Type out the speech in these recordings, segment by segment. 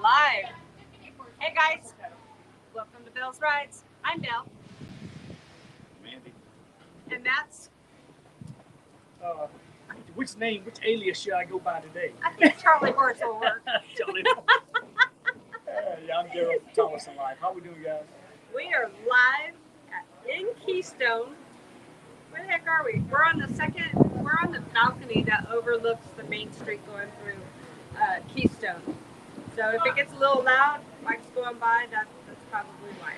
live. Hey guys, welcome to BellsRides. I'm Belle. Mandy. And that's... which alias should I go by today? I think Charlie Horse will work. Charlie. Yeah, I'm Daryl from Thomas and Life. How we doing, guys? We are live in Keystone. Where the heck are we? We're on the balcony that overlooks the main street going through Keystone. So if it gets a little loud, bikes going by, that's probably why.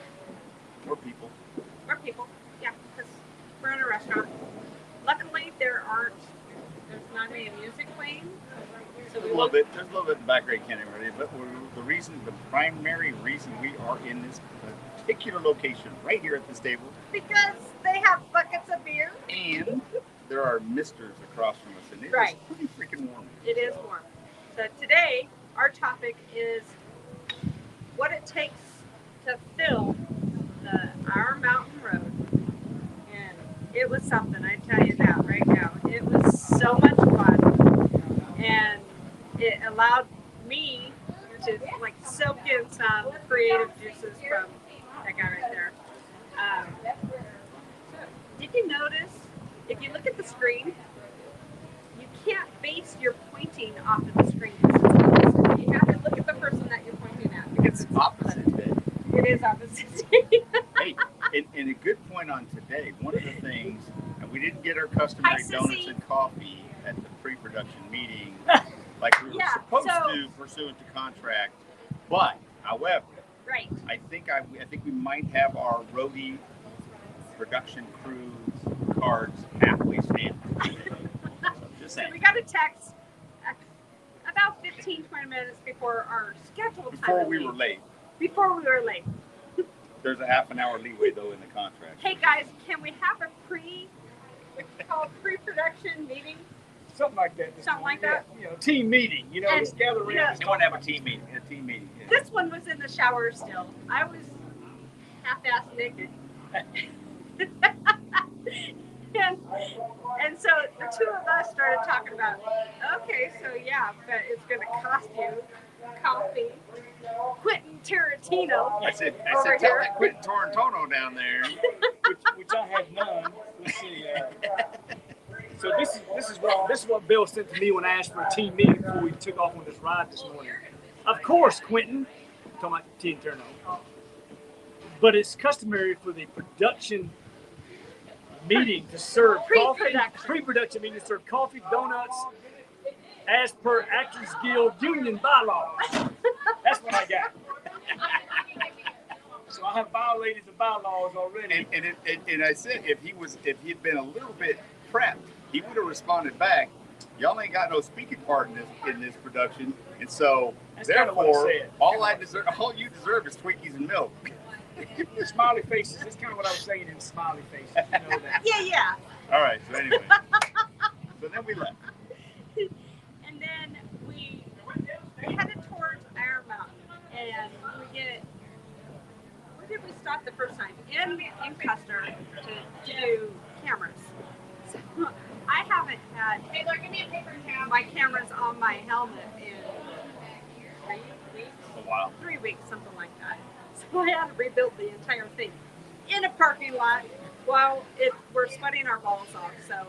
More people. More people, yeah, because we're in a restaurant. Luckily, there's not any music playing. So There's a little bit in the background, can't ready, but the primary reason we are in this particular location right here at this table, because they have buckets of beer. And there are misters across from us, and it Right. is pretty freaking warm. It is warm. So today, our topic is what it takes to film the Iron Mountain Road. And it was something, I tell you that right now. It was so much fun. And it allowed me to soak in some creative juices from that guy right there. Did you notice, if you look at the screen, you can't base your pointing off of the screen. You have to look at the person that you're pointing at. Because It's opposite day. it is opposite. Hey, and a good point on today, one of the things, and we didn't get our customary Hi, donuts Sissy. and coffee at the pre-production meeting like we were Yeah, supposed so- to pursuant to contract, but, however, Right. I think we might have our roadie production crew's cards halfway stamped. Just So saying. we got a text about 15-20 minutes before our scheduled time. Before of we leave. were late. Before we were late. There's a half an hour leeway though in the contract. Hey guys, can we have a pre-production meeting? Something like that. Something like that? Yeah, team meeting. And, Let's gather around. you know, and You want talk to have a about team meeting? A team meeting. Yeah. This one was in the shower still. I was half-ass naked. and so the two of us started talking about, okay, so yeah, but it's going to cost you coffee. Quentin Tarantino I said, over tell here. that Quentin Tarantino down there. which I have none. Let's see. So this is what Bill sent to me when I asked for a team meeting before we took off on this ride this morning. Of course, Quentin, talking about Team Turno. But it's customary for the production meeting to serve coffee. Pre-production meeting to serve coffee, donuts, as per Actors Guild union bylaws. That's what I got. So I have violated the bylaws already. And I said if he'd been a little bit prepped, he would have responded back. Y'all ain't got no speaking part in this production, and so That's kinda what I therefore said. all you deserve is Twinkies and milk. Smiley faces. That's kind of what I was saying in smiley faces. You know that. Yeah. All right. So anyway, so then we left. And then we headed towards Iron Mountain, and where did we stop the first time? In Custer to do cameras. So I haven't had my cameras on my helmet in 3 weeks. A while. 3 weeks, something like that. So I had to rebuild the entire thing in a parking lot while we're sweating our balls off. So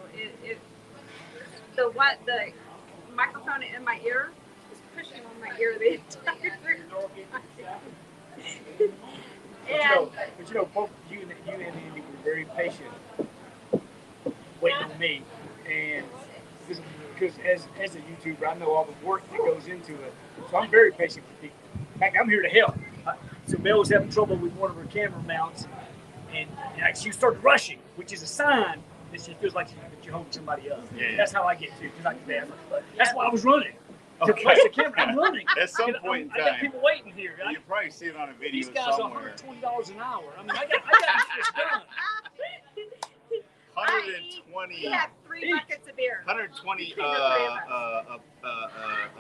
the microphone in my ear is pushing on my ear the entire time. But both you and Andy were very patient, waiting on me, and because as a YouTuber, I know all the work that goes into it. So I'm very patient with people. In fact, I'm here to help. So Mel was having trouble with one of her camera mounts, and she started rushing, which is a sign that she feels like that you're holding somebody up. Yeah. That's how I get too. That's why I was running. To Okay. place the camera, I'm running. At some point in I got time, people waiting here. you probably see it on a video These guys somewhere. are $120 an hour. I mean, I got this done. 120. We had 3 buckets of beer. 120 Between the 3 of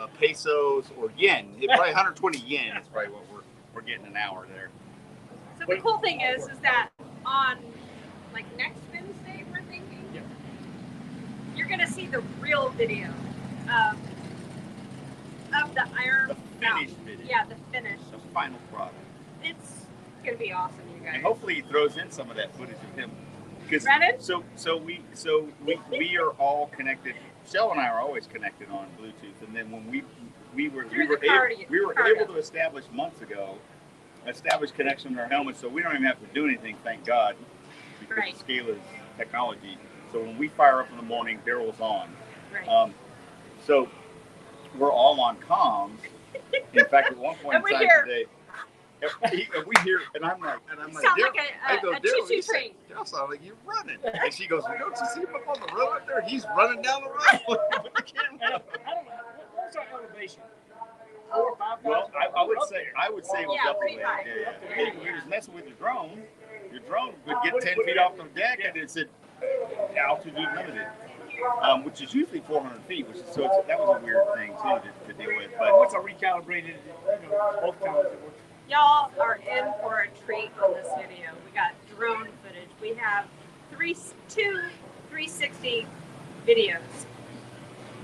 us. pesos or yen. Probably 120 yen is probably what we're getting an hour there. So the cool thing is that on next Wednesday, we're thinking, you're gonna see the real video of the Iron finished video. Yeah, the finish. The final product. It's gonna be awesome, you guys. And hopefully he throws in some of that footage of him. Brennan? So we are all connected. Shell and I are always connected on Bluetooth, and then when we were able to establish months ago, connection with our helmets, so we don't even have to do anything, thank God, because Right. the scale is technology. So when we fire up in the morning, Daryl's on. Right. So we're all on comms. In fact, at one point And we in time hear- today, and we hear, and I'm like, You sound Daryl, like I go, a Daryl, choo-choo you train. sound like you're running. And she goes, well, don't you see him up on the road up there? He's running down the road with the camera. I don't know. What's our elevation? 4 or 5? Well, I would say it was Yeah, up pretty there. high. Yeah. He was messing with your drone. Your drone would get 10 feet off the deck, and it said altitude limited, which is usually 400 feet. That was a weird thing too to deal with. But Once I recalibrated, both times it worked. Y'all are in for a treat on this video. We got drone footage. We have two 360 videos.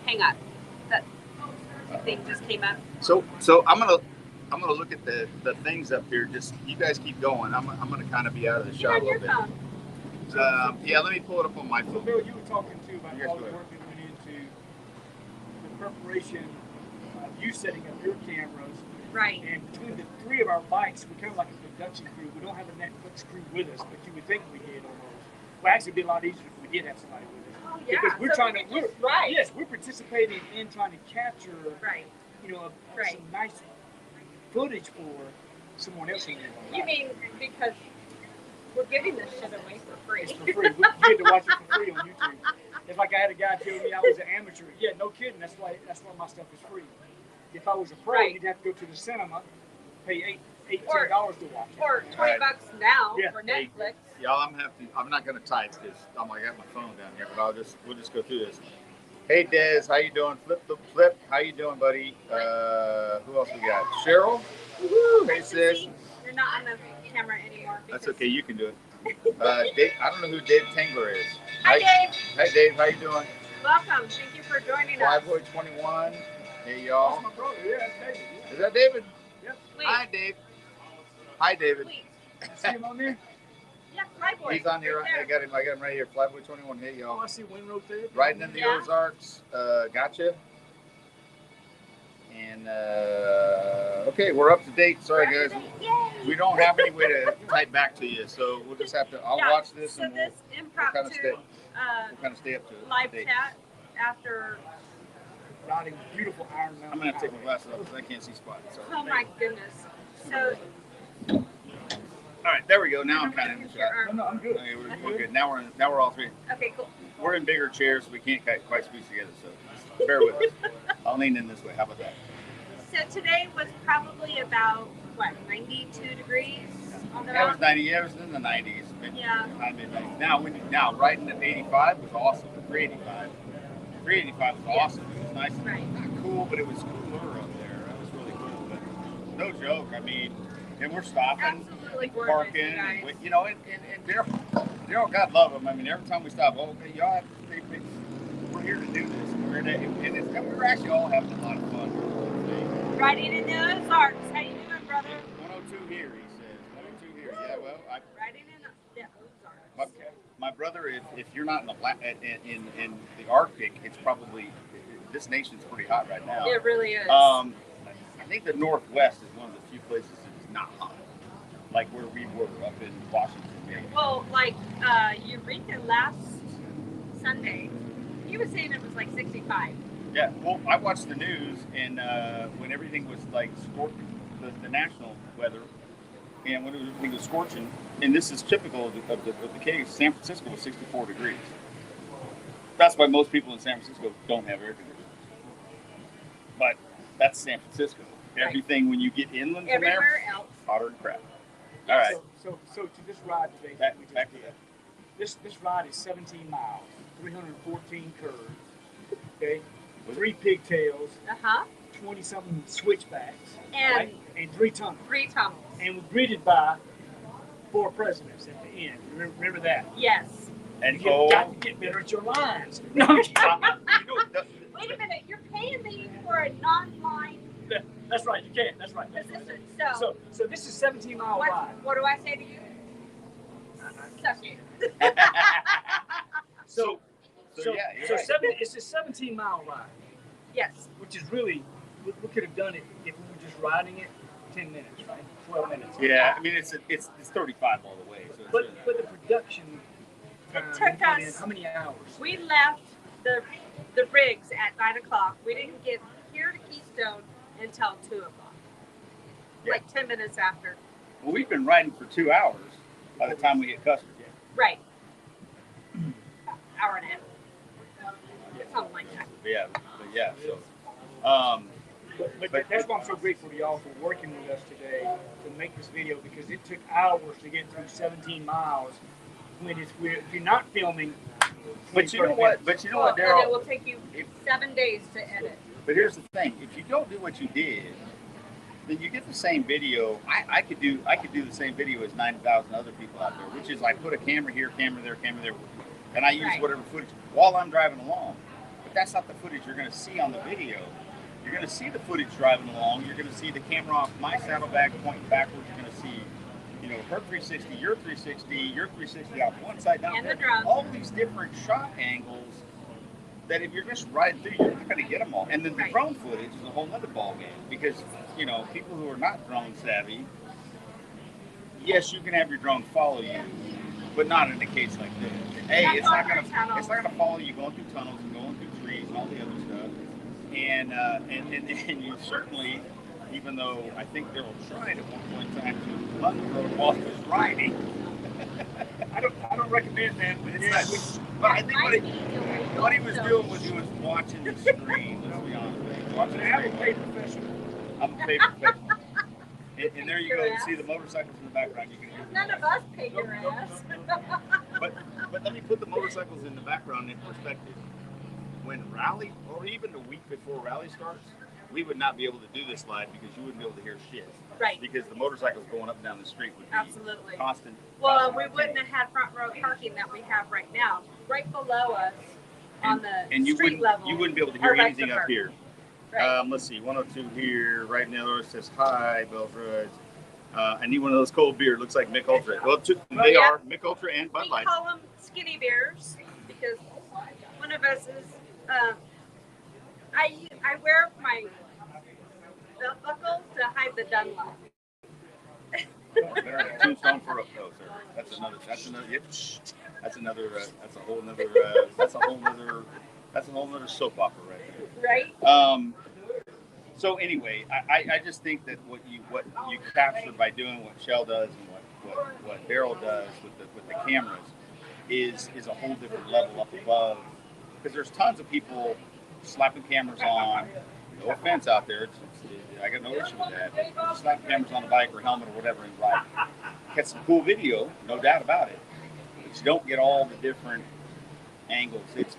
Hang on. That thing just came up. so I'm gonna look at the things up here. Just you guys keep going. I'm gonna kind of be out of the Get shot on a your little bit. phone. Yeah, let me pull it up on my So phone. Bill, you were talking too about Yes, all the go ahead. work that went into the preparation of you setting up your cameras. Right. And between the 3 of our bikes, we're kind of like a production crew. We don't have a Netflix crew with us, but you would think we did almost. Well, actually, it'd be a lot easier if we did have somebody with us. Oh, yeah. Because we're So trying we to, can just ride. yes, we're participating in trying to capture, Right. Right. some nice footage for someone else in there. You mean because we're giving this shit away for free? It's for free. You get to watch it for free on YouTube. It's like I had a guy tell me I was an amateur. Yeah, no kidding. That's why my stuff is free. If I was a pro, Right. you'd have to go to the cinema, pay $18 to watch it. Or $20 now Yeah. for Netflix. Y'all, I'm not gonna type this. I got my phone down here, but we'll just go through this. Hey Des, how you doing? Flip, how you doing, buddy? Who else we got? Cheryl. Woo, Hey good to sis. see you're not on the camera anymore. That's because- okay, you can do it. Dave, I don't know who Dave Tangler is. Hi, Dave. Hey Dave, how you doing? Welcome. Thank you for joining us. Flyboy 21. Hey That's y'all. my brother. Yeah, that's David. Yeah. Is that David? Wait, Hi Dave. Hi David. wait. You see him on there? Yeah, Flyboy. He's on here. Right I got him right here. Flyboy 21. Hey Oh, y'all. I see Windrow there. Riding in the Yeah. Ozarks. Gotcha. And okay, we're up to date. Sorry guys. Yay. We don't have any way to type back to you, so we'll just have to. I'll Yeah, watch this So and this we'll impromptu kind of stay up to live date. chat after. Riding beautiful Iron Mountain. I'm gonna have to take my Highway. glasses off because I can't see spots. Sorry. Oh my goodness. So All right, there we go. Now I'm kind of in the your shot. arm. No, I'm good. Okay, we're good. Now we're all three. Okay, cool. We're in bigger chairs, so we can't quite squeeze together. So just bear with us. I'll lean in this way. How about that? So today was probably about what 92 degrees on the That was mountain. 90. Yeah, it was in the 90s. Yeah. Mid-90s. Now riding at 85 was awesome. 385. 385 was awesome. It was nice. Right. Not cool, but it was cooler up there. That was really cool. But no joke. I mean, and we're stopping, Absolutely gorgeous, parking, you guys. and Daryl, God love him. I mean, every time we stop, okay, y'all have to take pictures. We're here to do this. And we're actually all having a lot of fun. Riding in the Ozarks. How you doing, brother? 102 here, he says. 102 here. Yeah, well, Riding in the Ozarks. my brother, if you're not in the the Arctic, it's probably this nation's pretty hot right now. It really is. I think the Northwest is one of the few places that is not hot, like where we were up in Washington. Maybe. Well, like Eureka last Sunday, he was saying it was like 65. Yeah, well, I watched the news, and when everything was like the national weather, and when everything was scorching, and this is typical of the case, San Francisco was 64 degrees. That's why most people in San Francisco don't have air conditioning. But that's San Francisco. Right. Everything, when you get inland from there, Everywhere else. hotter than crap. All right, So to this ride today, back we just to did, that. this ride is 17 miles, 314 curves, okay, 3 pigtails, Uh-huh. 20-something switchbacks, And right? And 3 tunnels. 3 tunnels. And we're greeted by 4 presidents at the end. Remember that. Yes. And You've got to get better at your lines. No, I'm kidding. Wait a minute. You're paying me for a non-line That's right. You can't. That's right. So this is 17-mile ride. What do I say to you? Suck it. So yeah, you're right. It's a 17-mile ride. Yes. Which is really, we could have done it if we were just riding it 10 minutes, right? 12 minutes. Yeah, I mean it's 35 all the way. So but the production. It took us. How many hours? We left the rigs at 9 o'clock. We didn't get here to Keystone until 2 o'clock. Yeah. Like 10 minutes after. Well, we've been riding for 2 hours by the time we hit Custard. Right. Hour and a half. Something like that. Yeah, but yeah. So, but that's why I'm so grateful to y'all for working with us today to make this video, because it took hours to get through 17 miles. If you're not filming, but you know what? But you know what, And Daryl? it will take you 7 days to edit. But here's the thing: if you don't do what you did, then you get the same video. I could do the same video as 9,000 other people out there, which is I put a camera here, camera there, and I use whatever footage while I'm driving along. But that's not the footage you're going to see on the video. You're going to see the footage driving along. You're going to see the camera off my saddlebag pointing backwards. You're going to see, her 360, your 360, your 360 out one side down. And the drone. All these different shot angles that if you're just riding through, you're not going to get them all. And then the drone footage is a whole other ballgame because, people who are not drone savvy, yes, you can have your drone follow you, but not in a case like this. Hey, it's not gonna follow you going through tunnels and going through trees and all the other stuff. And you certainly, even though I think Daryl tried at one point in time to run the road while he was riding. I don't recommend that. But I think what he was doing was he was watching the screen. Let's be honest with you. Watching the I'm a screen. paid professional. I'm a paid professional. And there you go. You see the motorcycles in the background. You can hear them. None of us paid your ass. But let me put the motorcycles in the background in perspective. When rally, or even the week before rally starts, we would not be able to do this live because you wouldn't be able to hear shit. Right. Because the motorcycles going up and down the street would be constant. Well, we wouldn't have had front row parking that we have right now. Right below us on the street level. You wouldn't be able to hear anything up here. Right. Let's see, 102 here. Right now it says hi, BellsRides. I need one of those cold beer. Looks like Mick Ultra. Well, they are Mick Ultra and Bud Light. We call them skinny beers because one of us is. I wear my belt buckle to hide the Dunlop. Tombstone for a sir. That's a whole nother soap opera right there. Right. So anyway, I just think that what you capture by doing what Shell does and what Daryl does with the cameras is a whole different level up above, because there's tons of people slapping cameras on. No offense out there, I got no issue with that. But slap cameras on a bike or helmet or whatever and ride. Get some cool video, no doubt about it. But you don't get all the different angles. It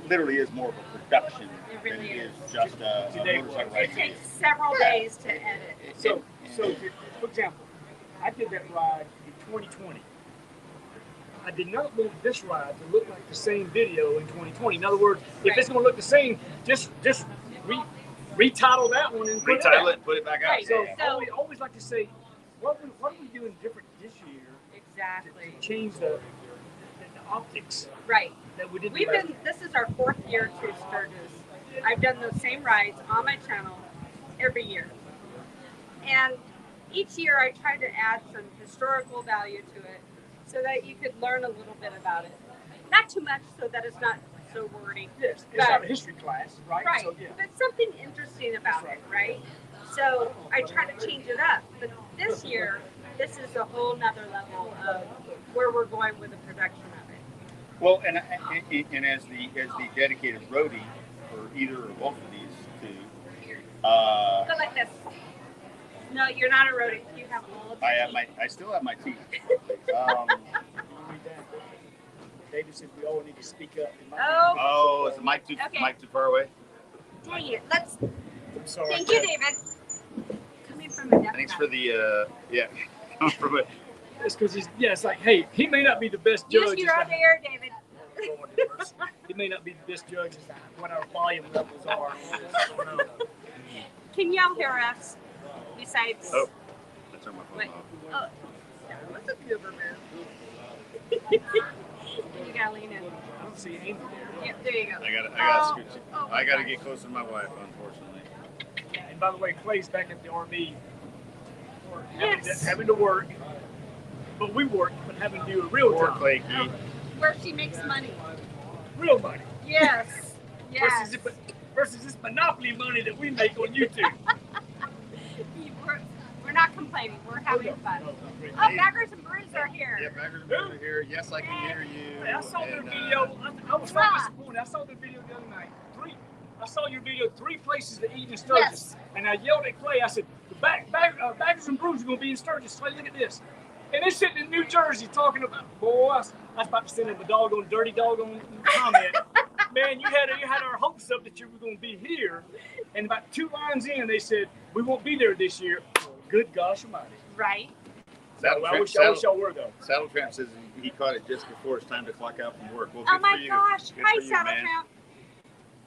literally is more of a production than it is just a motorcycle ride. It takes several days to edit. So for example, I did that ride in 2020. I did not want this ride to look like the same video in 2020. In other words, if it's going to look the same, just retitle that one and put it back out. Right. So I always like to say, what are we doing different this year? Exactly. To change the optics. Right. That we didn't. This is our 4th year to STURGIS. I've done those same rides on my channel every year. And each year I try to add some historical value to it so that you could learn a little bit about it. Not too much so that it's not so wordy. Yes, it's not a history class, right? Right. So, yeah. But something interesting about it, right? So I try to change it up. But this year, this is a whole nother level of where we're going with the production of it. Well, and as the dedicated roadie for either or both of these two, Go like this. No, you're not a roadie. You have all of I still have my teeth. David said we all need to speak up. Oh, is the mic too far away? Dang it. I'm sorry. Thank you, David. Coming from a deaf Thanks guy. for the coming from it. It's because it's like, hey, he may not be the best judge. Use your other ear, David. He may not be the best judge as to what our volume levels are. Can y'all hear us? besides. Oh, I turned my What? phone off. Oh, that was a goober move. You gotta lean in. I don't see Amy there. Yeah, there you go. I gotta scoot. Oh, I gotta gosh. get closer to my wife, unfortunately. And by the way, Clay's back at the RV. Yes. Having to work. But we work, but having to do a real Poor job. Claykey. Where she makes money. Real money. Yes. Yes. Versus this monopoly money that we make on YouTube. We're not complaining. We're having fun. No, Oh, Baggers and Brews are here. Yeah, Baggers and Brews are here. Yes, I can hear you. Hey, I saw their And, video. I was so disappointed. I saw their video the other night. I saw your video. 3 places to eat in Sturgis. Yes. And I yelled at Clay. I said, Baggers and Brews are going to be in Sturgis. Clay, look at this. And they're sitting in New Jersey talking about, boy, I was about to send them a dirty doggone comment. Man, you had our hopes up that you were going to be here. And about 2 lines in, they said, we won't be there this year. Good gosh almighty. Right. I wish y'all were, though. Saddle Tramp says he caught it just before it's time to clock out from work. Well, Oh good my for you. gosh. Good Hi, for you, Saddle man. Tramp.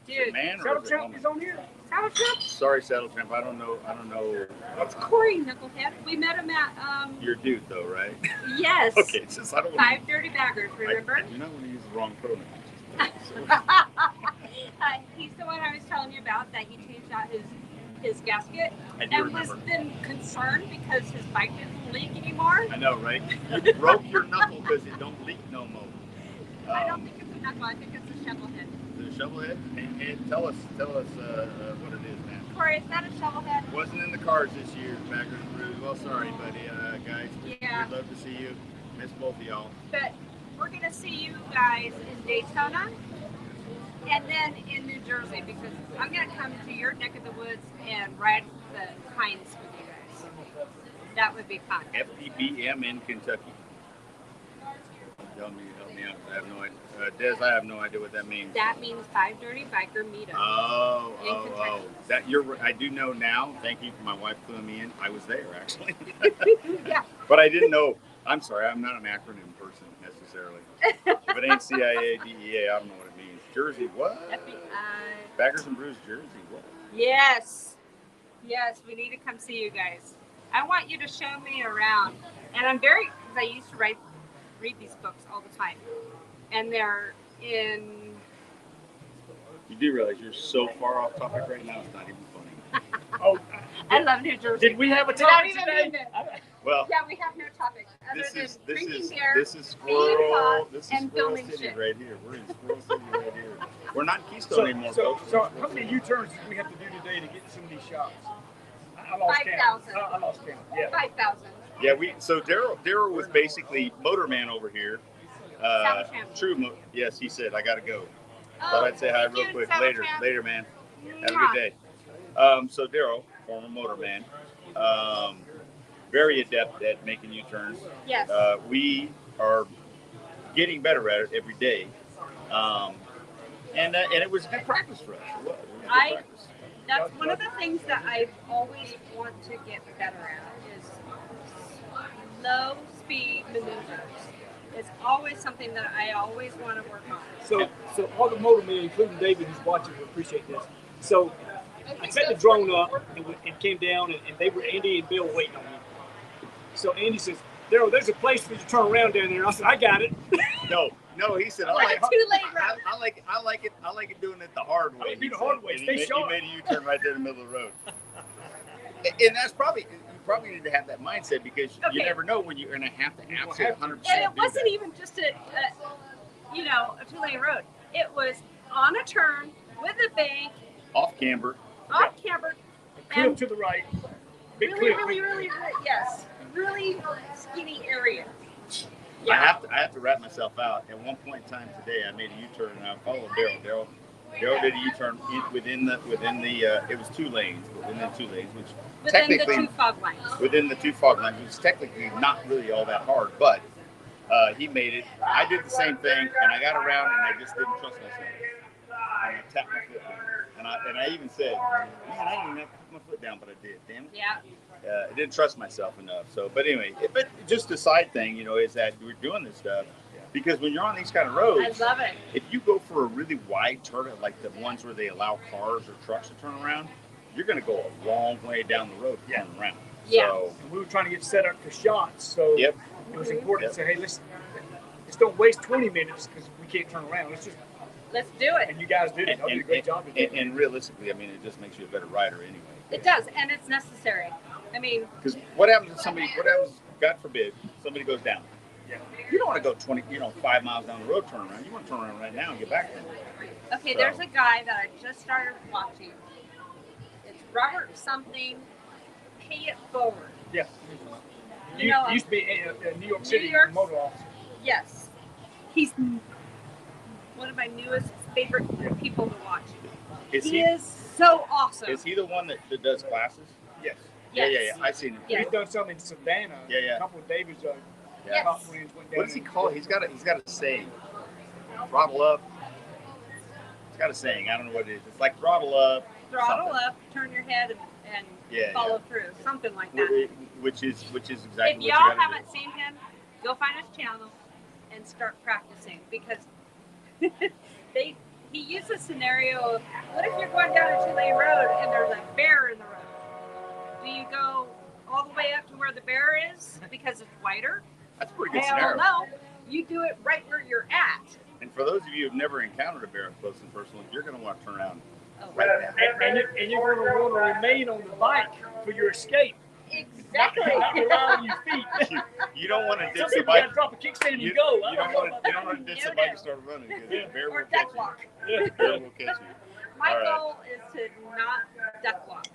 Is it Dude. man or Saddle is it Tramp woman? is on here. Saddle Tramp? Sorry, Saddle Tramp. I don't know. It's Corey, Knucklehead. We met him at, Your dude, though, right? yes. Okay, it's just I don't. 5 Dirty Baggers, remember? I do not want to use the wrong pronoun. He's the one I was telling you about that he changed out his gasket I do and was remember. then concerned because his bike didn't leak anymore. I know, right? You broke your knuckle because it don't leak no more. I don't think it's a knuckle. I think it's a shovel head. The shovel head? And tell us what it is, man. Corey, is that a shovel head? Wasn't in the cars this year, Baggers and Brews. Well, sorry, buddy, guys. Yeah. We'd love to see you. Miss both of y'all. But we're gonna see you guys in Daytona and then in New Jersey because I'm gonna come to your neck of the woods and ride the Heinz with you guys. That would be fun. FPBM in Kentucky. Help me out. I have no idea. Des, I have no idea what that means. That means 5 Dirty Biker Meetup. Oh. Kentucky. That I do know now. Thank you for my wife cluing me in. I was there actually. Yeah. But I didn't know. I'm sorry, I'm not an acronym person necessarily. If it ain't CIA, DEA, I don't know what it means. Jersey, what? FBI. Baggers and Brews, Jersey, what? Yes. Yes, we need to come see you guys. I want you to show me around. And I'm because I used to read these books all the time. And they're in... You do realize you're so far off topic right now, it's not even funny. Oh, I love New Jersey. did we have a Without topic even today? meaning it. Well, Yeah, we have no topic other than drinking beer. this is Squirrel and Squirrel filming City shit. right here. We're in Squirrel City right here. We're not in Keystone anymore, folks. So how many U-turns do we have to do today to get to some of these shops? I lost count. 5,000. I lost count. Yeah. 5,000. Yeah, so Daryl was basically Motorman over here. Saddle Tramp. Yes, he said I gotta go. Oh, Thought I'd say hi thank real you, quick. Saddle Later, Tramp. man. Have a Mwah. good day. So Daryl, former Motorman, very adept at making U-turns. Yes. We are getting better at it every day, and it was good practice for us. It was good practice. That's one of the things that I always want to get better at is low speed maneuvers. It's always something that I always want to work on. So all the motor men, including David, who's watching, will appreciate this. So I set the drone up and came down, and they were Andy and Bill waiting on me. So Andy says, "Daryl, there's a place for you to turn around down there." And I said, "I got it." No, he said, Like a 2-lane road. I like it doing it the hard way. I like it the hard way. And Stay sharp. He made a U-turn right there in the middle of the road. And that's you probably need to have that mindset because you Okay. never know when you're going to have to absolutely 100%. And it do wasn't that. even just a 2-lane road. It was on a turn with a bank, Off camber. off camber, Cliff and to the right. Big really, cliff. really, yes, really skinny area. I have to wrap myself out. At one point in time today, I made a U-turn and I followed Daryl. Daryl did a U-turn within the it was 2 lanes, but within 2 lanes, which Within the technically 2 fog lines. within the 2 fog lines, which is technically not really all that hard, but he made it. I did the same thing, and I got around, and I just didn't trust myself. And I tapped my foot down, and I even said, "Man, I didn't even have to put my foot down, but I did. Damn it." Yeah. I didn't trust myself enough. So, but anyway, but just a side thing, is that we're doing this stuff because when you're on these kind of roads, I love it. if you go for a really wide turn, like the ones where they allow cars or trucks to turn around, you're going to go a long way down the road to turn around. Yeah. So, And we were trying to get set up for shots, so Yep. it was important to say, hey, let's don't waste 20 minutes because we can't turn around. Let's do it. And you guys did it. Y'all did a great job. And realistically, I mean, it just makes you a better rider anyway. It does, and it's necessary. I mean, Because what happens if God forbid, somebody goes down? Yeah. You don't want to go 5 miles down the road, turn around. You want to turn around right now and get back there. okay, So- there's a guy that I just started watching. It's Robert something. Pay it forward. Yeah. You know, used to be a New York City York- motor officer. Yes, he's one of my newest favorite people to watch. He is so awesome. Is he the one that does classes? Yes. Yes. Yeah. I've seen him. Yes. He's done some in Savannah. Yeah. A couple of David's Yes. top friends went down. What does he call it? He's got a saying. Throttle up. He's got a saying. I don't know what it is. It's like throttle up. Throttle something. up, turn your head, and Yeah, follow through. Something like that. Which is exactly If what you y'all gotta haven't seen him, go find his channel and start practicing because he used a scenario of what if you're going down a 2-lane road and there's a bear in the road? Do you go all the way up to where the bear is because it's wider? do. That's a pretty good Hell scenario. no. You do it right where you're at. And for those of you who've never encountered a bear up close and personal, you're going to want to turn around Oh, right now. And you're going to want to remain on the bike for your escape. exactly. Not rely on your feet. You don't want to ditch Some the people got bike. to drop a kickstand You and go. don't want to ditch the bike and start running because the bear Or will catch duck you. walk. Yeah. Bear will catch you. My All right. goal is to not duck walk.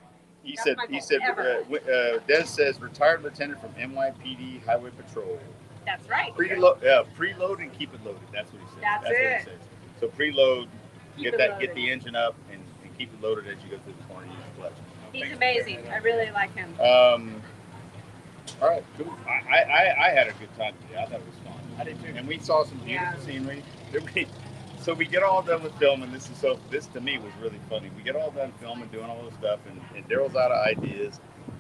He That's said. my He goal, said. ever. Des says retired lieutenant from NYPD Highway Patrol. That's right. Preload and keep it loaded. That's what he says. That's what it. he says. So preload, Keep get it that, loaded. get the engine up, and keep it loaded as you go through the corner. Use the clutch. He's amazing. I really like him. All right, cool. I had a good time today. I thought it was fun. I did too. And we saw some beautiful scenery. So we get all done with filming. This to me was really funny. We get all done filming, doing all this stuff, and Daryl's out of ideas,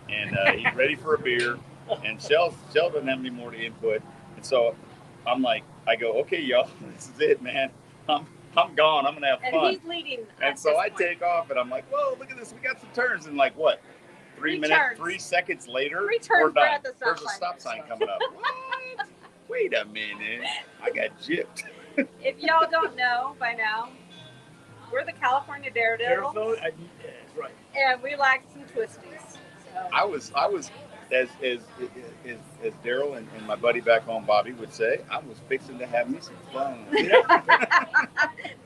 and he's ready for a beer, and Shell doesn't have any more to input, and so I'm like, I go, okay, y'all, this is it, man. I'm gone. I'm gonna have And fun. he's leading. And at so this I point. take off, and I'm like, whoa, look at this. We got some turns, and like what? 3 minutes, turns. 3 seconds later, 3 turns, we're we're done. at the stop There's a sign. stop sign coming up. What? Wait a minute. I got gypped. If y'all don't know by now, we're the California Daredevils, That's right. and we like some twisties. So. I was as Daryl and my buddy back home, Bobby, would say, I was fixing to have me some fun.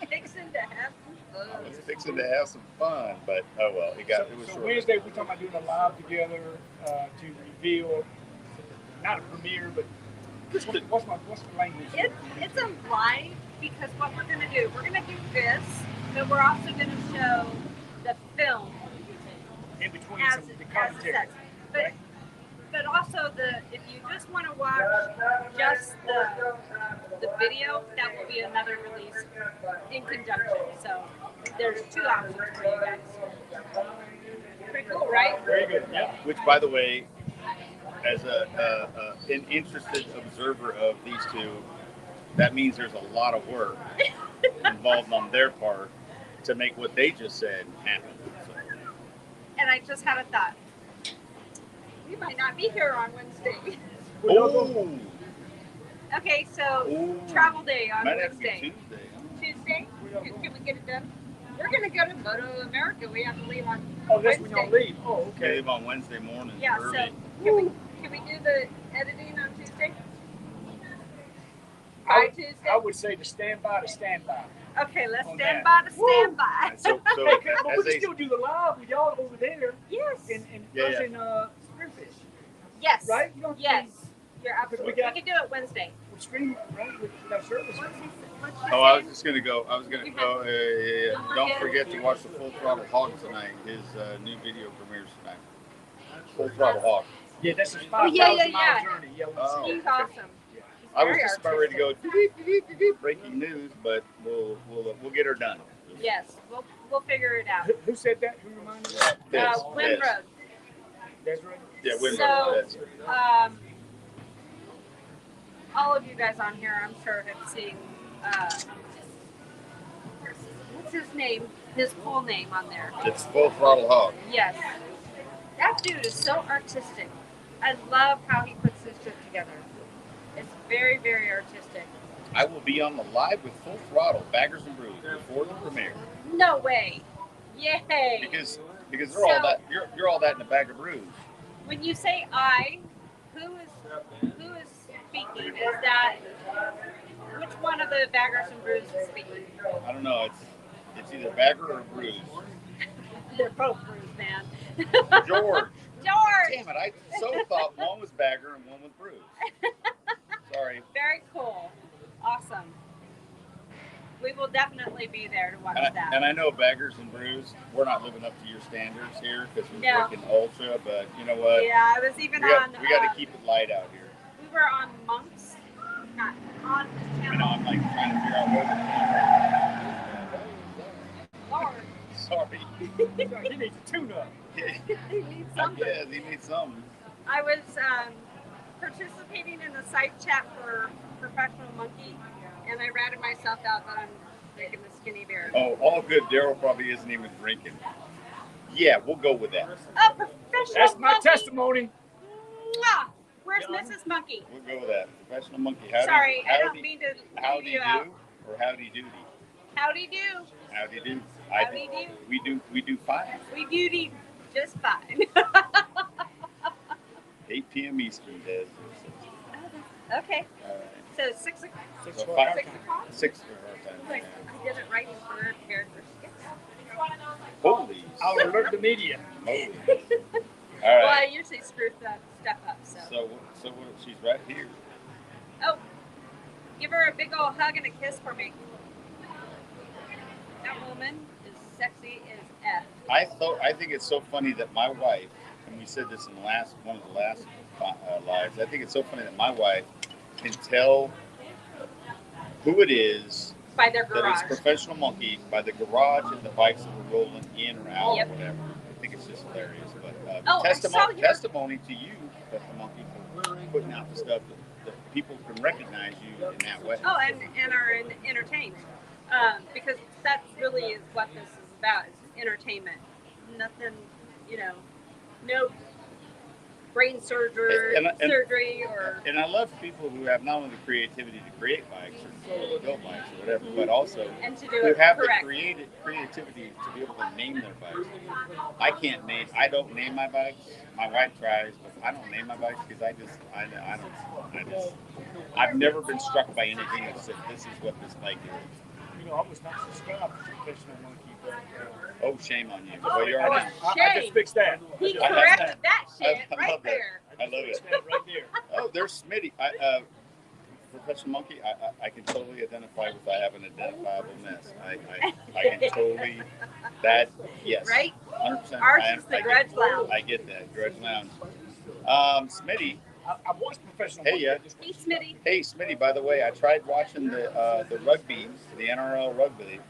Fixing to have some I fun. was fixing to have some fun, but oh well, it was So short. Wednesday we're talking about doing a live together to reveal, not a premiere, but what's the language? It's a live because what we're gonna do, we're gonna do this, but we're also gonna show the film In between as some of the it commentary. says. But also if you just want to watch just the video, that will be another release in conjunction. So there's 2 options for you guys. Pretty cool, right? Very good. Yeah. Which, by the way, as an interested observer of these two, that means there's a lot of work involved on their part to make what they just said happen. So, And I just had a thought. We might not be here on Wednesday. oh, Okay, so Ooh. travel day on might have to be Wednesday. Tuesday. Huh? Tuesday? Can we get it done? We're going to go to MOTO America. We have to leave on Oh, that's when y'all Wednesday. leave. Oh, Okay, okay. leave on Wednesday morning. Yeah, early. so can we do the editing on Tuesday? I By would- Tuesday? I would say to stand by. Okay, let's on stand that. by to stand by. So Hey, but as we they, can still do the live with y'all over there Yes. in Yeah, us yeah. in Spearfish, Yes. right? You don't Yes. You're absolutely. We got- We can do it Wednesday. with stream, right? With that service. What's he oh, I was saying? just gonna go. I was gonna go. Don't forget to watch the Full Throttle Hog tonight. His new video premieres tonight. Full Throttle Hog. Yeah, that's a 5,000 Oh, yeah. mile journey. Yeah, Oh. He's okay. awesome. I was Very just about ready to go artistic. breaking news, but we'll get her done. Yes, we'll figure it out. Who said that? Who reminded me? Yes, Wind yes. Road. That's right. Yeah, Wind So- Road. That's- All of you guys on here, I'm sure, have seen what's his name? his full name on there. It's Full Throttle Hog. Yes. That dude is so artistic. I love how he puts his shit together. It's very, very artistic. I will be on the live with Full Throttle, Baggers and Brews, before the premiere. No way. Yay. Because they're all that you're all that in a bag of brews. When you say I, who is speaking? Is that which one of the Baggers and Brews is speaking? I don't know. It's either Bagger or Brews. They're both Brews, man. George. George. Damn it! I so thought one was Bagger and one was Brews. Sorry. Very cool. Awesome. We will definitely be there to watch that. And I know Baggers and Brews, we're not living up to your standards here because we're No. freaking ultra. But you know what? Yeah, I was even We got to keep it light out here. We were on Monks, not on the You know, channel. I'm like trying to figure out what. Lord, Sorry. He needs a tune-up. he needs something. Yeah, he needs something. I was participating in the side chat for Professional Monkey, and I ratted myself out that I'm drinking the skinny beer. Oh, all good. Daryl probably isn't even drinking. Yeah, we'll go with that. Oh, Professional That's my Monkey. testimony. Mwah! Where's Mrs. Monkey? We'll go with that. Professional Monkey. Sorry, I don't mean to Howdy leave you do out. or howdy doody? Howdy do. Howdy do. Howdy do. We do fine. We duty just fine. 8 p.m. Eastern, Des. Okay, All right. so 6 o'clock. So 5 6 o'clock? 6 for our time. Like, I did it right before character skits. Holy I'll alert the media. moly. Well, All I right. usually screw that stuff up, so. So what, she's right here. Oh, give her a big old hug and a kiss for me. That woman is sexy as F. I think it's so funny that my wife, and we said this in one of the last lives. I think it's so funny that my wife can tell who it is By their that garage. it's Professional Monkey by the garage and the bikes that were rolling in or out Yep. or whatever. I think it's just hilarious. But Oh, I saw your- testimony to you, Professional Monkey, for putting out the stuff that people can recognize you in that way. Oh, and are entertained. Because that really is what this is about, is entertainment. Nothing, no brain surgery, or And I love people who have not only the creativity to create bikes or build bikes or whatever, but also and to do who it have correct. the creativity to be able to name their bikes. I don't name my bikes. My wife tries, but I don't name my bikes because I've never been struck by anything that said this is what this bike is. You know, I was not subscribed to Professional Monkey, but Oh, shame on you. Well, you are now. I just fixed that. He I love corrected that shit I right love that. there. I love it. Fixed that right there. Oh, there's Smitty. Professional Monkey, I can totally identify with I have an identifiable mess. I can totally, that, yes. Right? 100%. Ours is the Grudge Lounge. I get that, Grudge Lounge. Smitty, I watched Professional Hey, Monkey. yeah. Hey, Smitty. hey Smitty, by the way, I tried watching the rugby, the NRL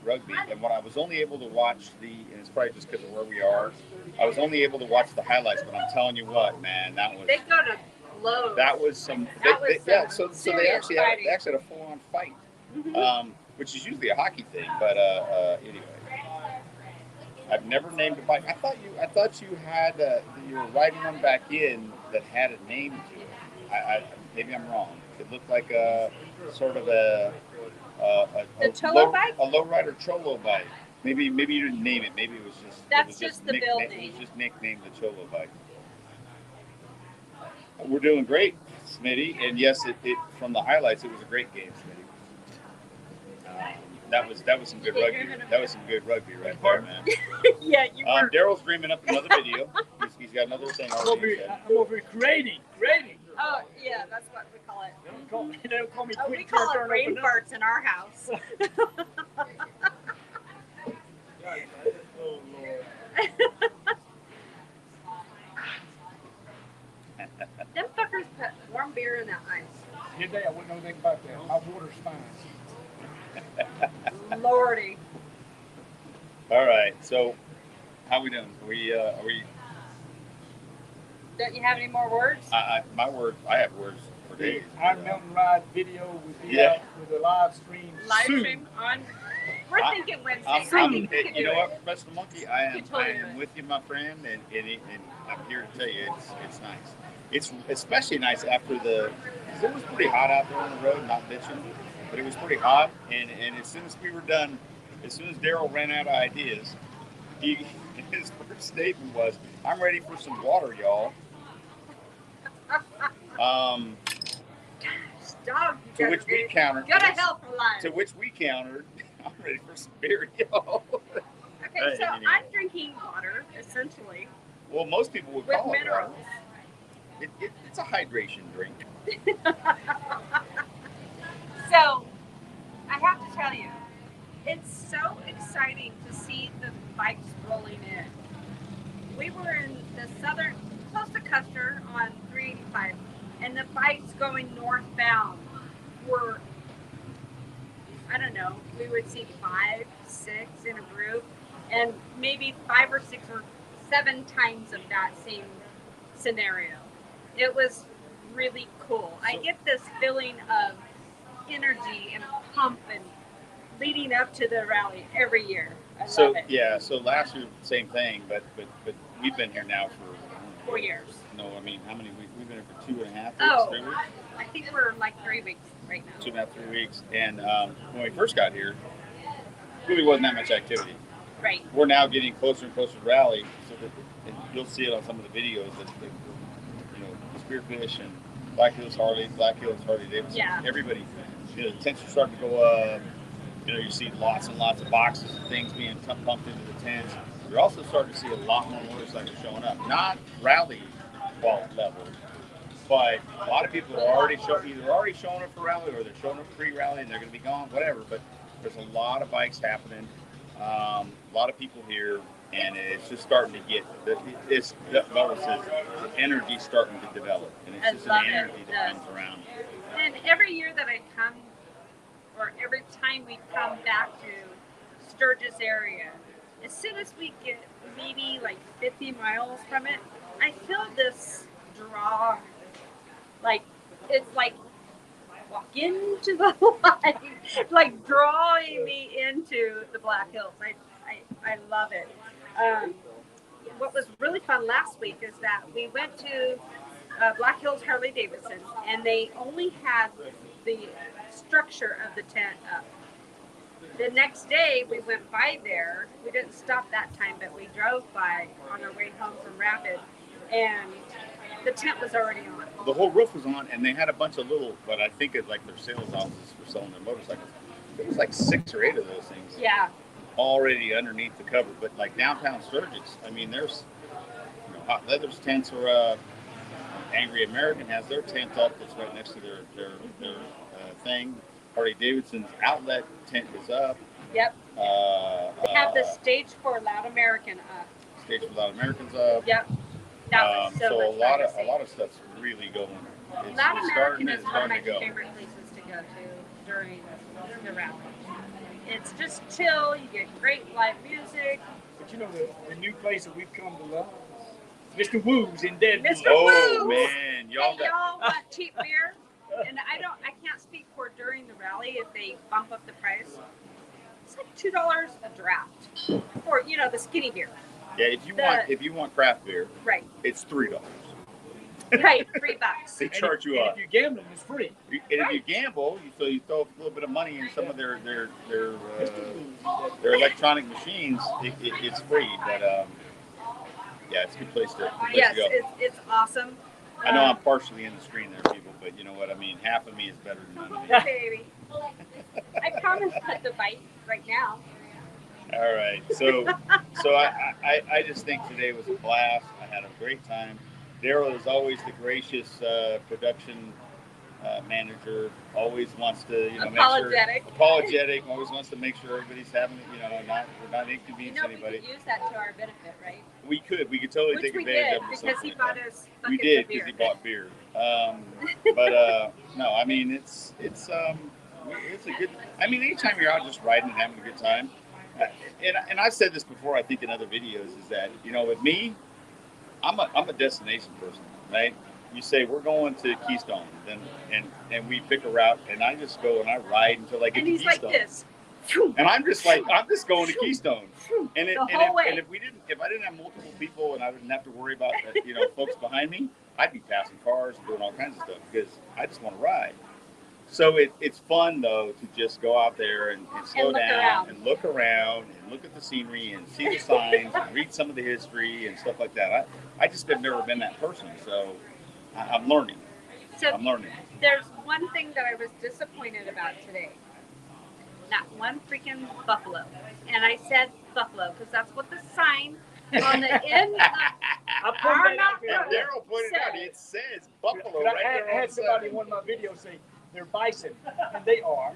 rugby, and when I was only able to watch and it's probably just because of where we are, I was only able to watch the highlights, but I'm telling you what, man, that was... They go to blows. That was some. That was yeah, some so they serious actually fighting. had a full-on fight, Mhm. which is usually a hockey thing. But anyway, I've never named a bike. I thought you had you were riding one back in that had a name to it. Maybe I'm wrong. It looked like a sort of a Cholo bike? a lowrider Cholo bike. Maybe you didn't name it. Maybe it was just. That's just the build It name. was just nicknamed the Cholo bike. We're doing great, Smitty, and yes, it from the highlights, it was a great game, Smitty. That was some good rugby. That was some good rugby right there, man. Yeah, you were. Daryl's dreaming up another video. He's got another thing I'm already. said. over here creating. Oh, yeah, that's what we call it. They don't call me Oh, quick we call turn it brain open up. farts in our house. Oh, Lord. Them fuckers put warm beer in that ice. Did they? I wouldn't know anything about that. My water's fine. Lordy. All right, so how we doing? Are we? Don't you have any more words? I have words for days. Our mountain ride video will be Yeah. out with a live stream Live soon. stream on We're thinking Wednesday. I think we could you do know it. what, Professor Monkey, I You totally do am it. with you, my friend, and I'm here to tell you, it's nice. It's especially nice after because it was pretty hot out there on the road, not bitching, but it was pretty hot, and as soon as we were done, as soon as Daryl ran out of ideas, his first statement was, "I'm ready for some water, y'all." Dog, To which we countered. Gotta help a lot. To which we countered, "I'm ready for some beer, y'all." Okay, so I'm drinking water, essentially. Well, most people would With call it water. minerals. It's a hydration drink. So, I have to tell you, it's so exciting to see the bikes rolling in. We were in the southern, close to Custer on 385, and the bikes going northbound were, I don't know, we would see 5, 6 in a group, and maybe 5 or 6 or 7 times of that same scenario. It was really cool. I get this feeling of energy and pump and leading up to the rally every year. I love it. Yeah, so last year same thing, but we've been here now for 4 years. No, I mean, how many weeks? We've been here for 2.5 weeks, Oh, 3 weeks. I think we're like 3 weeks right now. 2.5, 3 weeks, and when we first got here, really wasn't that much activity. Right. We're now getting closer and closer to rally, so that and you'll see it on some of the videos that Spearfish and Black Hills Harley Davidson. Yeah. Everybody, the tents are starting to go up. You see lots and lots of boxes and things being pumped into the tents. You're also starting to see a lot more motorcycles showing up. Not rally level, but a lot of people are either already showing up for rally or they're showing up pre-rally and they're going to be gone, whatever. But there's a lot of bikes happening, a lot of people here, and it's just starting to get the energy starting to develop, and it's just an energy that comes around. And every year that I come, or every time we come back to Sturgis area, as soon as we get maybe like 50 miles from it, I feel this draw, like it's like walk into the light, like drawing me into the Black Hills. I love it. What was really fun last week is that we went to Black Hills Harley Davidson, and they only had the structure of the tent up. The next day we went by there. We didn't stop that time, but we drove by on our way home from Rapid, and the tent was already on. The whole roof was on, and they had a bunch of little, what I think is like their sales offices for selling their motorcycles. There was like 6 or 8 of those things. Yeah. Already underneath the cover, but like downtown Sturgis, I mean, there's Hot Leather's tents are Angry American has their tent up that's right next to their thing. Harley Davidson's outlet tent is up. Yep. They have the Stage for Loud American up. Stage for Loud American's up. Yep. That was so a much lot fun of stuff's really going. Loud American is one of my starting to go. favorite places to go to during the rally. It's just chill. You get great live music. But the new place that we've come to love, Mr. Woo's in Deadwood. Mr. Oh Woo's. man, Y'all want cheap beer? And I can't speak for during the rally if they bump up the price. It's like $2 a draft for the skinny beer. Yeah, if you want craft beer, Right. it's $3. Right, $3. They charge you and up. if you're gambling, it's free. And if you gamble, you throw a little bit of money in some of their electronic machines. It's free, but yeah, it's a good place to Yes, go. it's awesome. I know I'm partially in the screen there, people, but you know what I mean. Half of me is better than none of me. Baby. I promise not to bite right now. All right, so I just think today was a blast. I had a great time. Daryl is always the gracious production manager. Always wants to, apologetic. Always wants to make sure everybody's having, not inconvenience anybody. We could use that to our benefit, right? We could totally Which take we advantage did of it. because he bought us We buckets did of because beer. he bought beer. But no, I mean it's a good. I mean, anytime you're out just riding and having a good time, and I've said this before, I think in other videos, is that with me, I'm a destination person, right? You say we're going to Keystone, and we pick a route, and I just go and I ride until I get And to he's Keystone. like this. And I'm just going to Keystone. And The whole way. and if I didn't have multiple people and I didn't have to worry about folks behind me, I'd be passing cars and doing all kinds of stuff because I just want to ride. So it's fun though to just go out there and slow down and look around and look at the scenery and see the signs and read some of the history and stuff like that. I just have never been that person, so I'm learning. There's one thing that I was disappointed about today. Not one freaking buffalo. And I said buffalo because that's what the sign on the end of our mountain road Daryl pointed out, it says buffalo But right I there. had somebody in one of my videos say they're bison, and they are.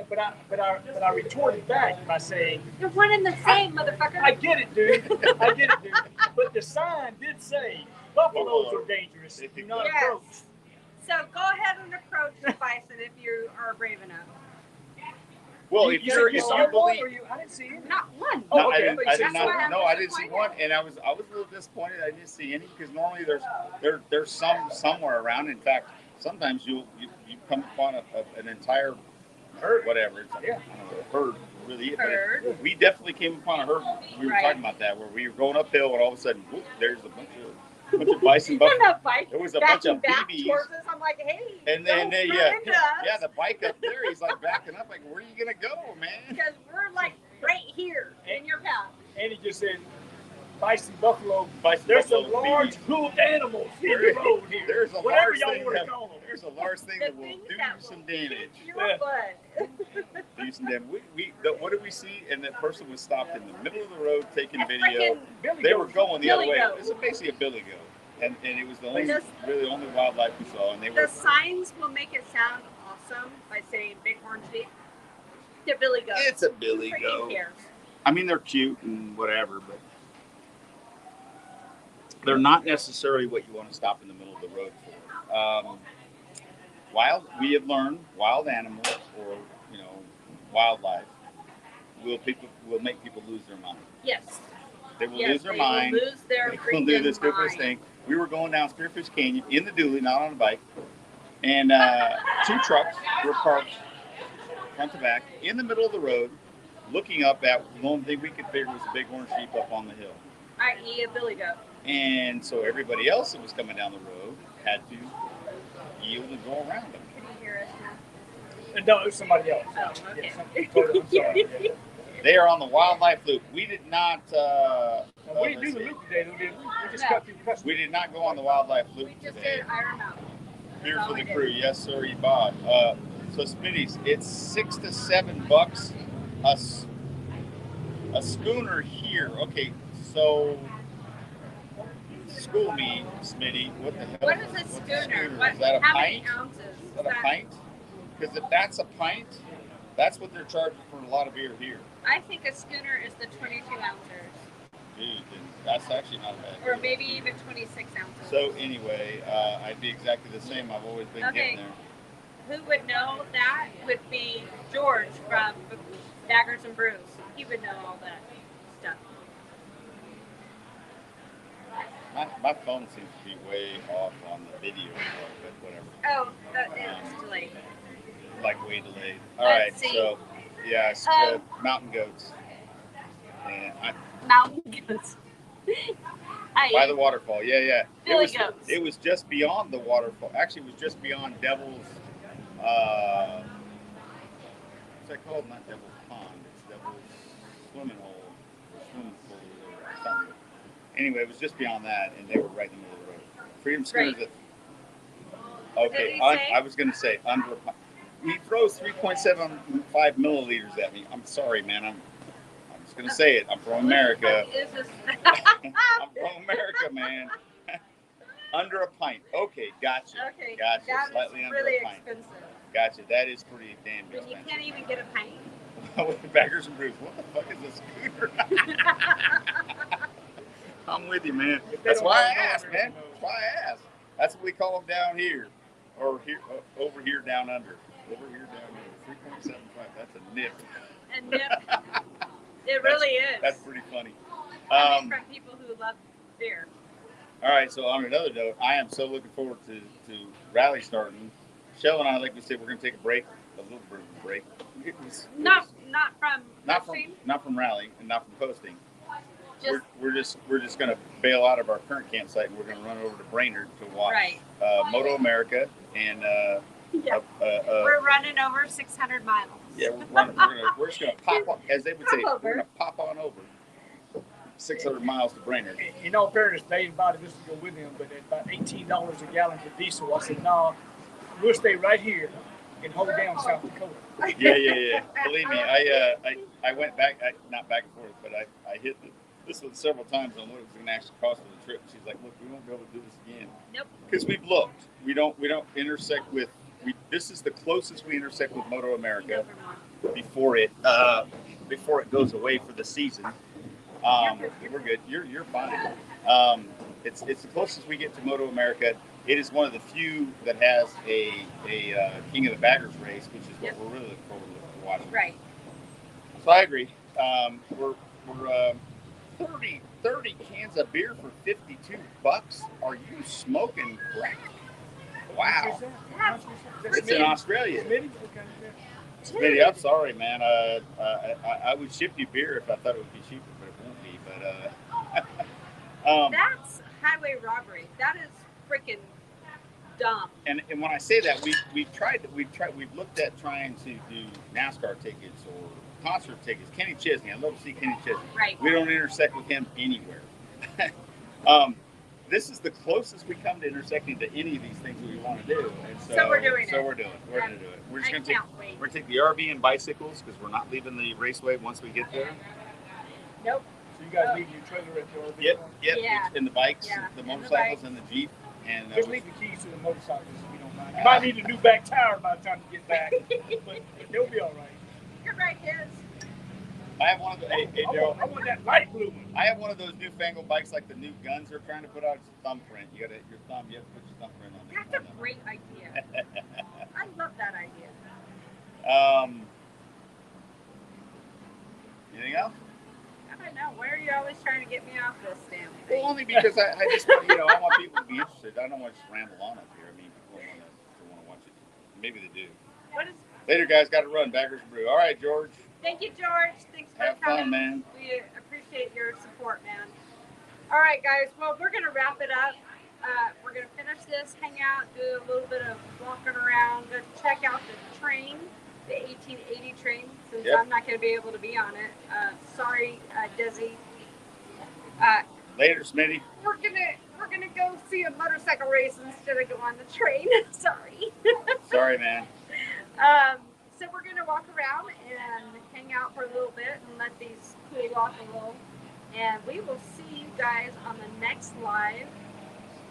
But I retorted back by saying They're one and the same, motherfucker. I get it, dude. But the sign did say buffaloes are dangerous. Do not approach. So go ahead and approach the bison if you are brave enough. Well, if you believe, I didn't see it. Not one. Oh, no, okay. I didn't see one, and I was a little disappointed. I didn't see any because normally there's some somewhere around. In fact, sometimes you come upon an entire herd, whatever. It's I don't know, a herd really. But we definitely came upon a herd. We were talking about that where we were going uphill, and all of a sudden, whoop, there's a bunch of bison buffalo. There was a bunch of BBs. I'm like, hey. And then the bike up there, he's like backing up, like, where are you gonna go, man? Because we're like right here in your path. And he just said, bison, buffalo. There's some large hooved animals in the road here. There's a whatever large y'all thing want to call them. There's a large thing that will do some damage. Your butt. Do some damage. What did we see? And that person was stopped in the middle of the road taking video. They were going the other way. This is basically a billy goat. And it was the only wildlife we saw. And the signs will make it sound awesome by saying bighorn sheep. They're billy goats. It's a billy goat. I mean, they're cute and whatever, but they're not necessarily what you want to stop in the middle of the road for. We have learned wild animals or wildlife will make people lose their mind. Yes. They will lose their mind. They will do this stupidest thing. We were going down Spearfish Canyon in the dually, not on a bike, and 2 trucks were parked front to back in the middle of the road, looking up at the only thing we could figure was a bighorn sheep up on the hill. I.e. a billy goat. And so everybody else that was coming down the road had to yield and go around them. Can you hear us now? No, it was somebody else. Oh, okay. I'm sorry. Yeah. They are on the wildlife loop. We did not. We didn't do the loop today, though, did we? We just cut through the customer. We did not go on the wildlife loop We just today. did Iron Mountain. Beer for the crew, yes sir, you bought. So Smitty's, it's $6 to $7 a schooner here. Okay, so school me, Smitty. What the hell? What is a schooner? Is that a how pint? many ounces? Is that a pint? Because if that's a pint, that's what they're charging for a lot of beer here. I think a schooner is the 22 ounces. Dude, then that's actually not bad. Or maybe even 26 ounces. So anyway, I'd be exactly the same. I've always been getting there. Who would know that would be George from Daggers and Brews. He would know all that stuff. My phone seems to be way off on the video, but whatever. Oh, it's delayed. Like way delayed. All Let's right, see. so yeah, it's mountain goats. And Mountain goats. by the waterfall, yeah. Billy goats. It was just beyond the waterfall. Actually, it was just beyond Devil's. What's that called? Not Devil's Pond. It's Devil's swimming hole or swimming pool or something. Anyway, it was just beyond that, and they were right in the middle of the road. Freedom Schooners. Right. Okay, What did he say? I was going to say under. He throws 3.75 milliliters at me. I'm sorry, man. I'm just going to say it. I'm from America. What is this? I'm from America, man. Under a pint. Okay, gotcha. Okay, Gotcha. that Slightly is under really a pint. expensive. Gotcha. That is pretty damn When you expensive. can't even get a pint. With Baggers and Brews. What the fuck is a scooter? I'm with you, man. That's why I asked, man. That's why I asked. That's what we call them down here. Or here, over here down under. Over here down under. 3.75. That's a nip. And nip. It really is. That's pretty funny. Coming from people who love beer. All right, so on another note, I am so looking forward to rally starting. Shell and I, like we said, we're going to take a break. little bit of a break. Not from not posting. from rally and not from posting. Just We're just gonna bail out of our current campsite and we're gonna run over to Brainerd to watch Right. Moto America and yeah. We're running over 600 miles. yeah, we're just gonna pop on, as they would say, Pop over. we're gonna pop on over 600 miles to Brainerd. In all fairness, they invited us to go with them, but at about $18 a gallon for diesel, I said, no, we'll stay right here and hold down South Dakota. Yeah. Believe me, I went back, not back and forth, but I hit this one several times on what it was going to actually cost for the trip. She's like, look, we won't be able to do this again. Nope. Because we've looked. We don't intersect with. This is the closest we intersect with Moto America before it goes away for the season. We're good. You're fine. It's the closest we get to Moto America. It is one of the few that has a King of the Baggers race, which is what we're really looking forward to watching. Right. So I agree. We're 30 cans of beer for $52. Are you smoking crack? Wow. It's in Australia. Smitty, I'm sorry, man. I would ship you beer if I thought it would be cheaper, but it won't be. But That's highway robbery. That is freaking dumb. and when I say that, we've looked at trying to do NASCAR tickets or concert tickets. Kenny Chesney, I'd love to see Kenny Chesney. Right. We don't intersect with him anywhere. This is the closest we come to intersecting to any of these things that we want to do. And So we're doing it. We're going to do it. We're just going to wait. take the RV and bicycles because we're not leaving the raceway once we get there. Nope. So you guys leave your trailer at the RV? Yep. Yeah. And the bikes, Yeah. the And the motorcycles, bikes. and the Jeep. And Just leave the keys to the motorcycles if you don't mind. You might need a new back tire by the time you get back, but they'll be all right. You're right, kids. I have one of the. Hey, Joe. I want that light blue one. I have one of those newfangled bikes like the new guns they're trying to put out. It's a thumbprint. You have to put your thumbprint on it. That's a great idea. I love that idea. Anything else? I don't know. Why are you always trying to get me off this damn Well, thing? only because I just want, I want people to be interested. I don't want to just ramble on up here. I mean, people want to watch it. Maybe they do. What is? Later, guys. Got to run. Baggers Brew. All right, George. Thank you, George. Thanks for Have coming. fun, man. We appreciate your support, man. All right, guys. Well, we're gonna wrap it up. We're gonna finish this, hang out, do a little bit of walking around, go check out the train, the 1880 train, since Yep. I'm not gonna be able to be on it. Sorry, Desi. Later, Smitty. We're gonna go see a motorcycle race instead of go on the train. Sorry. Sorry, man. So we're gonna walk around and hang out for a little bit and let these cool off a little. And we will see you guys on the next live.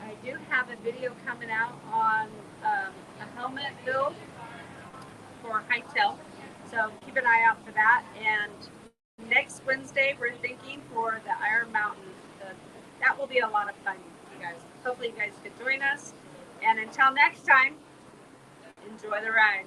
I do have a video coming out on a helmet build for Hightail. So keep an eye out for that. And next Wednesday, we're thinking for the Iron Mountain. That will be a lot of fun, you guys. Hopefully you guys could join us. And until next time, enjoy the ride.